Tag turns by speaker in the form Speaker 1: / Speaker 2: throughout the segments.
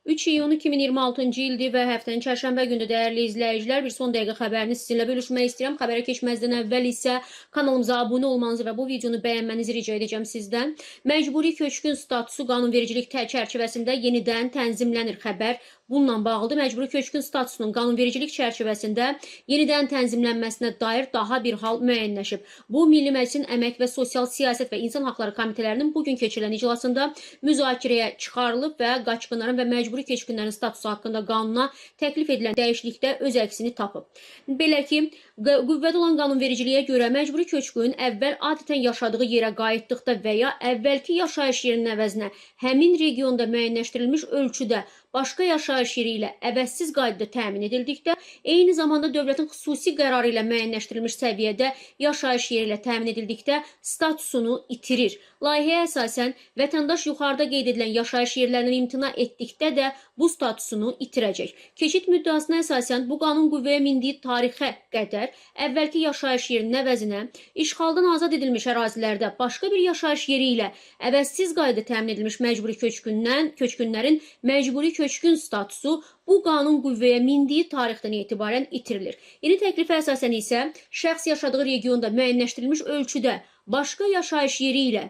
Speaker 1: 3 iyun 2026-cı ildir və həftənin çərşənbə gündür dəyərli izləyicilər. Bir son dəqiqə xəbərini sizinlə bölüşmək istəyirəm. Xəbərə keçməzdən əvvəl isə kanalımıza abunə olmanızı və bu videonu bəyənmənizi rica edəcəm sizdən. Məcburi köçkün statusu qanunvericilik çərçivəsində yenidən tənzimlənir. Xəbər bununla bağlıdır. Məcburi köçkün statusunun qanunvericilik çərçivəsində yenidən tənzimlənməsinə dair daha bir hal müəyyənləşib. Bu, Milli Məclisin Əmək və Sosial Siyasət və İnsan Haqları Komitələrinin bugün keçirilən iclasında müzakirəyə çıxarılıb və qaçqınların və məcburi keçkinlərin statusu haqqında qanuna təklif edilən dəyişiklikdə öz əksini tapıb. Belə ki, qüvvədə olan qanunvericiliyə görə məcburi köçkün əvvəl adətən yaşadığı yerə qayıtdıqda və ya əvvəlki yaşayış yerinin əvəzinə həmin regionda müəyyənləşdirilmiş ölçüdə başqa yaşayış yeri ilə əvəzsiz qaydada təmin edildikdə, eyni zamanda dövlətin xüsusi qərarı ilə müəyyənləşdirilmiş səviyyədə yaşayış yeri ilə təmin edildikdə statusunu itirir. Layihəyə əsasən vətəndaş yuxarıda qeyd edilən yaşayış yerlərindən imtina etdikdə də bu statusunu itirəcək. Keçid müddəasına əsasən bu qanun qüvvəyə mindiyi tarixə qədər əvvəlki yaşayış yerinin əvəzinə işğaldan azad edilmiş ərazilərdə başqa bir yaşayış yeri ilə əvəzsiz qaydada təmin edilmiş məcburi köçkünlərin məcburi köçkün statusu bu qanun qüvvəyə mindiyi tarixdən etibarən itirilir. Yeni təklifə əsasən isə şəxs yaşadığı regionda müəyyənləşdirilmiş ölçüdə başqa yaşayış yeri ilə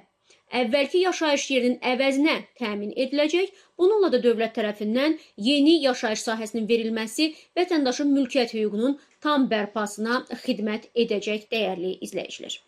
Speaker 1: əvvəlki yaşayış yerinin əvəzinə təmin ediləcək. Bununla da dövlət tərəfindən yeni yaşayış sahəsinin verilməsi vətəndaşın mülkiyyət hüququnun tam bərpasına xidmət edəcək dəyərli izləyicilər.